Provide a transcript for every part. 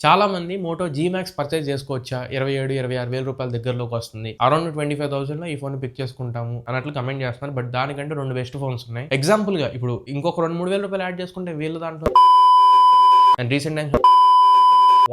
చాలా మంది Moto G max purchase చేసుకోవచ్చా 27-26 వేల రూపాయల దగ్గరలోకి వస్తుంది, అరౌండ్ 25,000 లో ఈ ఫోన్ పిక్ చేసుకుంటాము అన్నట్లు కమెంట్ చేస్తున్నారు. బట్ దానికంటే రెండు బెస్ట్ ఫోన్స్ ఉన్నాయి. ఎగ్జాంపుల్ గా ఇప్పుడు ఇంకొక 2-3 వేల రూపాయలు యాడ్ చేసుకుంటే వీళ్ళ దాంట్లో అండ్ రీసెంట్ టైమ్స్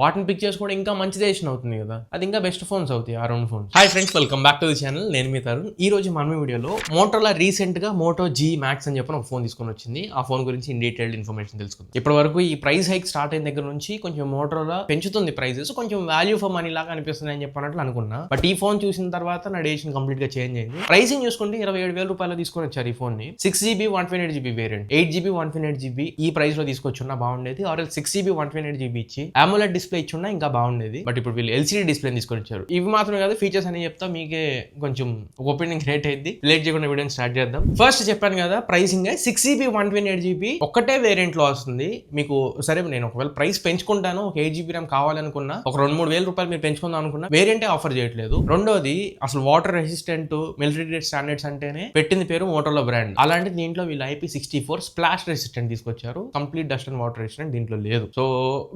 వాటిని పిక్ చేసుకోవడం ఇంకా మంచి డెసిషన్ అవుతుంది కదా, అది ఇంకా బెస్ట్ ఫోన్స్ అవుతాయి ఆ రెండు phones. Hi friends, welcome back to the channel. నేను మీ తరుణ్. ఈ రోజు మన వీడియోలో మోటోలా రీసెంట్ గా మోటో జీ మ్యాక్స్ అని చెప్పిన ఒక ఫోన్ తీసుకొని వచ్చింది. ఆ ఫోన్ గురించి ఇన్ డీటెయిల్డ్ ఇన్ఫర్మేషన్ తెలుసుకుందాం. ఇప్పటి వరకు ఈ ప్రైస్ హైక్ స్టార్ట్ అయిన దగ్గర నుంచి కొంచెం మోటోలా పెంచుతుంది ప్రైజెస్, కొంచెం వాల్యూ ఫర్ మనీ లాగా అనిపిస్తుంది అని చెప్పినట్లు అనుకున్నా. బట్ ఈ ఫోన్ చూసిన తర్వాత నా డెసిషన్ కంప్లీట్ గా చేంజ్ అయింది. ప్రైసింగ్ చూసుకుంటే 27,000 రూపాయలు తీసుకొని వచ్చారు ఈ ఫోన్ ని. 6GB 128GB variant, 8GB 128GB ఈ ప్రైస్ లో తీసుకొచ్చున్నా బాగుండేది. ఆర్ 6GB 128GB ఇచ్చి AMOLED డిస్ప్లే ఇచ్చున్నా ఇంకా బాగుండేది. బట్ ఇప్పుడు వీళ్ళు LCD డిస్ప్లే తీసుకొని వచ్చారు. ఇవి మాత్రమే కాదు, ఫీచర్స్ అని చెప్తా, మీకే కొంచెం ఒక ఒపీనియన్ క్రియేట్ అయింది. లేట్ చేయకుండా వీడియోని స్టార్ట్ చేద్దాం. ఫస్ట్ చెప్పాను కదా, ప్రైసింగ్ 6GB 128GB ఒక్కటే వేరియంట్ లో వస్తుంది మీకు. సరే, నేను ఒకవేళ ప్రైస్ పెంచుకుంటాను, ఒక 8GB ర్యామ్ కావాలనుకున్నా, ఒక 2-3 వేల రూపాయలు మీరు పెంచుకుందాం అనుకున్నా, వేరియంటే ఆఫర్ చేయట్లేదు. రెండోది, అసలు water resistant military grade standards అంటేనే పెట్టింది పేరు మోటోలా బ్రాండ్. అలాంటి దీంట్లో వీళ్ళు IP64 స్ప్లాష్ రెసిస్టెంట్ తీసుకొచ్చారు. Complete dust and water resistant దీంట్లో లేదు. సో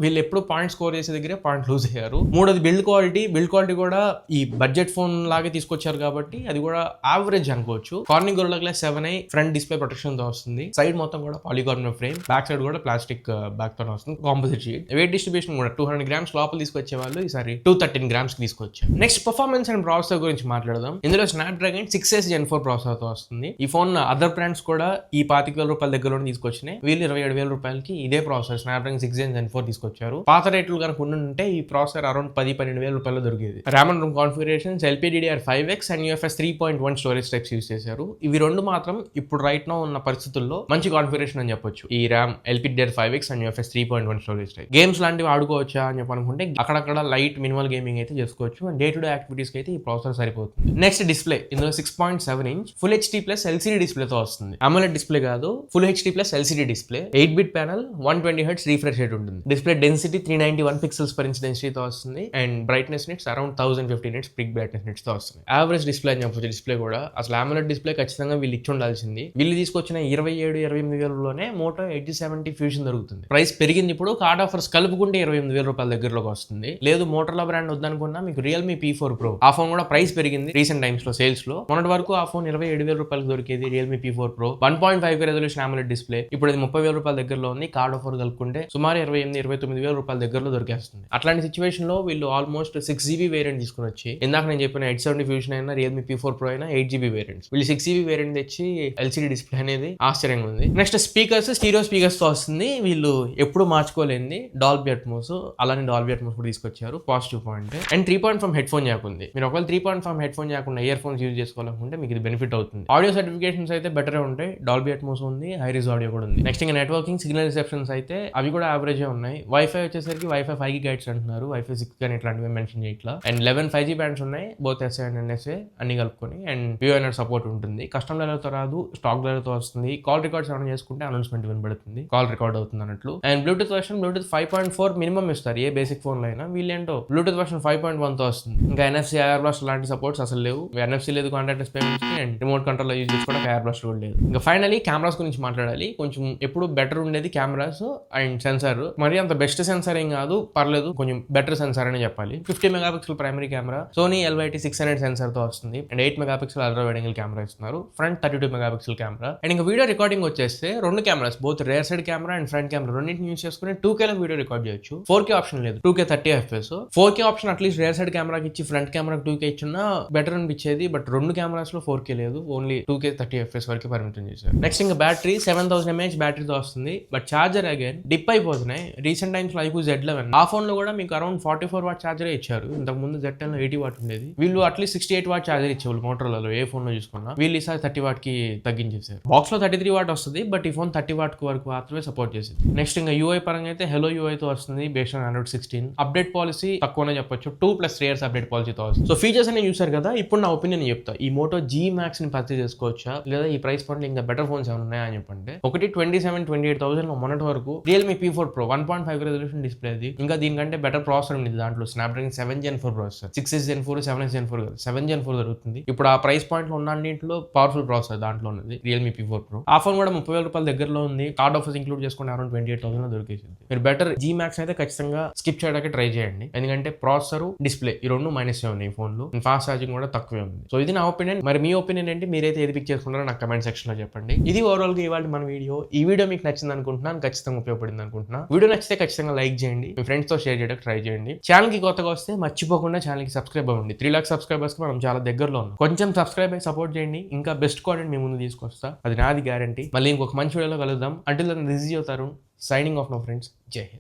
వీళ్ళు ఎప్పుడు పాయింట్ స్కోర్ చేసే దగ్గరే పాయింట్ లూజ్ అయ్యారు. మూడోది బిల్డ్ క్వాలిటీ కూడా ఈ బడ్జెట్ ఫోన్ లాగే తీసుకొచ్చారు కాబట్టి అది కూడా యావరేజ్ అనుకోవచ్చు. Corning Gorilla Glass 7i front display protection తో వస్తుంది. సైడ్ మొత్తం కూడా పాలికార్బోనేట్ ఫ్రేమ్, బ్యాక్ సైడ్ కూడా ప్లాస్టిక్ బ్యాక్ తో వస్తుంది. Composite sheet. వెయిట్ డిస్ట్రిబ్యూషన్ కూడా 200 గ్రామ్స్ లోపల తీసుకొచ్చే వాళ్ళు ఈసారి 213 గ్రామ్స్ కి తీసుకొచ్చారు. నెక్స్ట్ పర్ఫార్మెన్స్ అండ్ ప్రాసెసర్ గురించి మాట్లాడదాం. ఇందులో స్నాప్డ్రాగన్ 6S Gen 4 ప్రాసెసర్ తో వస్తుంది. ఈ ఫోన్ అదర్ బ్రాండ్స్ కూడా ఈ 25,000 రూపాయల దగ్గర తీసుకొచ్చినాయి. వీళ్ళు 27,000 రూపాయలకి ఇదే ప్రాసెసర్ స్నాప్డ్రాగన్ 6 Gen 4 తీసుకొచ్చారు. పాత రేట్లు కనుక ఉంటే ఈ ప్రాసెసర్ అరౌండ్ 10-12 వేల రూపాయలు దొరికేది. RAM and room configurations LPDDR5X and UFS 3.1 storage types use చేశారు. ఇవి రెండు మాత్రం ఇప్పుడు రైట్ నో ఉన్న పరిస్థితుల్లో మంచి కాన్ఫిగరేషన్ అని చెప్పొచ్చు. ఈ RAM LPDDR5X and UFS 3.1 storage type. Games లాంటివి ఆడుకోవచ్చా అని చెప్పనుకుంటే అక్కడక్కడ లైట్ మినిమల్ గేమింగ్ అయితే చేసుకోవచ్చు. And day to day activities కి అయితే ఈ ప్రాసెసర్ సరిపోతుంది. Next display. ఇందులో 6.7 inch full HD plus LCD display తో వస్తుంది. AMOLED డిస్ప్లే కాదు, full HD plus LCD display. 8-bit panel, 120Hz refresh rate ఉంటుంది. Display density 391 pixels per inch density తో వస్తుంది. And brightness nits around 1050 nits peak brightness nits తో వస్తుంది. Average display అని చెప్పొచ్చు. డిస్ప్లే కూడా అసలు AMOLED డిస్ప్లే ఖచ్చితంగా వీళ్ళు ఇచ్చి ఉండాల్సింది. వీళ్ళు తీసుకొచ్చిన 27-28 వేలలోనే మోటో ఎడ్జ్ 70 ఫ్యూజన్ దొరుకుతుంది. ప్రైస్ పెరిగింది. ఇప్పుడు కార్డ్ ఆఫర్స్ కలుపుకుంటే 28 వేల రూపాయల దగ్గరలోకి వస్తుంది. లేదు మోటోలా బ్రాండ్ వద్దనుకున్నా మీకు Realme P4 Pro, ఆ ఫోన్ కూడా ప్రైస్ పెరిగింది రీసెంట్ టైమ్స్ లో సేల్స్ లో. మొన్నటి వరకు ఆ ఫోన్ 27,000 రూపాయలకు దొరికేది. Realme P4 Pro 1.5 resolution AMOLED display. ఇప్పుడు అది 30,000 రూపాయల దగ్గరలో ఉంది. కార్డ్ ఆఫర్ కలుపుకుంటే సుమారు 28-29 వేల రూపాయల దగ్గరలో దొరికేస్తుంది. అట్లాంటి సిచ్యువేషన్ లో వీళ్ళు ఆల్మోస్ట్ 6GB వేరియంట్ తీసుకుని వచ్చి, ఇందాక నేను చెప్పిన ఎడ్జ్ 70 ఫ్యూజన్ అయినా Realme P4 Pro అయినా 8GB వేరియంట్స్, వీళ్ళు 6GB వేరియంట్ తెచ్చి LCD డిస్ప్లే అనేది ఆశ్చర్యంగా ఉంది. నెక్స్ట్ స్పీకర్స్, స్టీరియో స్పీకర్స్ తో వస్తుంది. వీళ్ళు ఎప్పుడు మార్చుకోలేంది డాల్బీ అట్మోస్, అలానే డాల్బీ అట్మోస్ కూడా తీసుకొచ్చారు. Positive point. And 3.5 headphone jack ఉంది. మీరు ఒకవేళ 3.5 హెడ్ ఫోన్ జాకుండా ఇయర్ ఫోన్స్ యూజ్ చేసుకోవాలనుకుంటే మీకు ఇది బెనిఫిట్ అవుతుంది. ఆడియో సర్టిఫికేషన్స్ అయితే బెటర్ ఉంటాయి. డాల్బీ అట్మోస్ ఉంది, హైరీస్ ఆడియో కూడా ఉంది. నెక్స్ట్ ఇంకా నెట్వర్కింగ్, సిగ్నల్ రిసెప్షన్స్ అయితే అవి కూడా యావరేజ్ ఉన్నాయి. వైఫై వచ్చేసరికి వైఫై 5 GHz అంటున్నారు, వైఫై 6 కానీ ఇట్లాంటివి మెన్షన్ చేయట్లా. అండ్ 11 5G బ్యాండ్స్ ఉన్నాయి, బోత్ SA అండ్ NSA అన్ని కలుపుకొని. అండ్ VoNet సపోర్ట్ ఉంటుంది. కస్టమ్ లెవెల్తో రాదు, స్టాక్ లెవెల్తో వస్తుంది. కాల్ రికార్డ్స్ ఏమైనా చేసుకుంటే అనౌన్స్మెంట్ వినబడుతుంది, కాల్ రికార్డ్ అవుతుంది అన్నట్లు. And Bluetooth version Bluetooth 5.4 minimum ఇస్తారు ఏ బేసిక్ ఫోన్ లో అయినా. వీళ్ళేంటో బ్లూటూత్ వర్షన్ 5.1 తో వస్తుంది. ఇంకా NFC ఎయిర్ బ్లాస్ట్ లాంటి సపోర్ట్స్ అసలు లేవు. NFC లేదు కాంటాక్ట్లెస్ పేమెంట్స్ కి, అండ్ రిమోట్ కంట్రోల్ యూజ్ చేసుకోవడానికి ఎయిర్ బ్లాస్ట్ కూడా లేదు. ఇంకా ఫైనలీ కెమెరాస్ గురించి మాట్లాడాలి. కొంచెం ఎప్పుడు బెటర్ ఉండేది కెమెరాస్ అండ్ సెన్సార్. మరి అంత బెస్ట్ సెన్సార్ ఏం కాదు, పర్లేదు, కొంచెం బెటర్ సెన్సార్ అని చెప్పాలి. 50 megapixel primary camera, Sony LYT600 sensor తో వస్తుంది. And 8 megapixel ultra wide angle camera ఇస్తున్నారు. Front 32 megapixel camera. అండ్ ఇంకా వీడియో రికార్డింగ్ వచ్చేస్తే రెండు cameras, both rear side camera and front camera రెండింటిని యూజ్ చేసుకుని 2K లో వీడియో రికార్డ్ చేయొచ్చు. 4K ఆప్షన్ లేదు, 2K 30 FPS. 4K option at least rear side కెమెరాకి ఇచ్చి ఫ్రంట్ కెమెరాకి 2K ఇచ్చున్నా బెటర్ అనిపించేది. బట్ రెండు కెమెరాస్ లో 4K లేదు, ఓన్లీ 2K 30 FPS వరకు పరిమితం చేశారు. నెక్స్ట్ ఇంకా బ్యాటరీ 7000 mAh బ్యాటరీతో వస్తుంది. బట్ చార్జర్ అగైన్ డిప్ అయిపోతున్నాయి. రీసెంట్ టైమ్స్ లో iQOO Z11 ఆ ఫోన్ లో కూడా మీకు అరౌండ్ 44 వాట్ చార్జరే ఇచ్చారు. ఇంతకు ముందు Z10 లో 80 వాట్ ఉండేది. వీళ్ళు అట్లీస్ట్ 68 వాట్ చార్జర్ ఇచ్చేవాళ్ళు మోటోలాలో ఏ ఫోన్ లో చూసుకున్నా. వీళ్ళు ఈసారి 30 వాట్ కి తగ్గించేసారు. బాక్స్ లో 33 వాట్ వస్తుంది, బట్ ఈ ఫోన్ 30 వాట్ వరకు మాత్రమే సపోర్ట్ చేసింది. నెక్స్ట్ ఇంకా UI పరంగా అయితే హెలో UI తో వస్తుంది based on Android 16. Update policy తక్కువనే చెప్పొచ్చు, 2+ years అప్డేట్ పాలసీతో వస్తుంది. సో ఫీచర్స్ అన్ని చూసారు కదా. ఇప్పుడు నా ఒపీనియన్ చెప్తా. ఈ మోటో G Max ని పర్చేజ్ చేసుకోవచ్చా, లేదా ఈ ప్రైస్ పాయింట్ ఇంకా బెటర్ ఫోన్స్ ఏమైనా ఉన్నాయా అని చెప్పంటే, ఒకటి 27-28,000 మొన్నటి వరకు Realme P4 Pro 1.5 resolution display అది ఇంకా దీనికంటే బెటర్ ప్రాసెసర్ ఉంది దాంట్లో, Snapdragon 7 Gen 4 processor, 6s Gen 4, 7s Gen 4 కాదు, 7 Gen 4 దొరుకుతుంది. ఇప్పుడు ఆ ప్రైస్ పాయింట్ లో ఉన్న అన్నింటిలో పవర్ఫుల్ ప్రాసెసర్ దాంట్లో ఉన్నది రియల్మీ P4 Pro. ఆ ఫోన్ కూడా 30,000 రూపాయల దగ్గరలో ఉంది. కార్డ్ ఆఫర్స్ ఇంక్లూడ్ చేసుకుని అరౌండ్ 28,000 లో దొరికేసింది. మీరు బెటర్ G Max అయితే ఖచ్చితంగా స్కిప్ చేయడానికి ట్రై చేయండి, ఎందుకంటే ప్రాసెసర్, డిస్ప్లే ఈ రెండు మైనస్ ఉన్నాయి ఈ ఫోన్ లో. ఫాస్ట్ ఛార్జింగ్ కూడా తక్కువే ఉంది. సో ఇది నా ఒపీనియన్. మరి మీ ఒపీనియన్ ఏంటి? మీరైతే ఏది పిక్ చేసుకుంటారో నాకు కమెంట్ సెక్షన్ లో చెప్పండి. ఇది ఓవరాల్ గా ఇవాళ మన వీడియో. ఈ వీడియో మీకు నచ్చింది అనుకుంటున్నాను, ఖచ్చితంగా ఉపయోగపడింది అనుకుంటున్నా. వీడియో నచ్చితే ఖచ్చితంగా లైక్ చేయండి, మీ ఫ్రెండ్స్ తో షేర్ చేయడానికి ట్రై చేయండి. ఛానల్ కి కొత్తగా వస్తే మర్చిపోకుండా ఛానల్ కి సబ్స్క్రైబ్ అవ్వండి. 3 lakhs సబ్స్క్రైబర్స్ కి మనం చాలా దగ్గరలో ఉన్నాం. కొంచెం సబ్స్క్రైబ్ అయ్యి సపోర్ట్ చేయండి. ఇంకా బెస్ట్ కాంటెంట్ మీ ముందు తీసుకొస్తా, అది నాది గ్యారంటీ. మళ్ళీ ఇంకొక మంచి వీడియోలో కలుద్దాం. Until then this is your Tarun, signing off no friends. జై హింద్.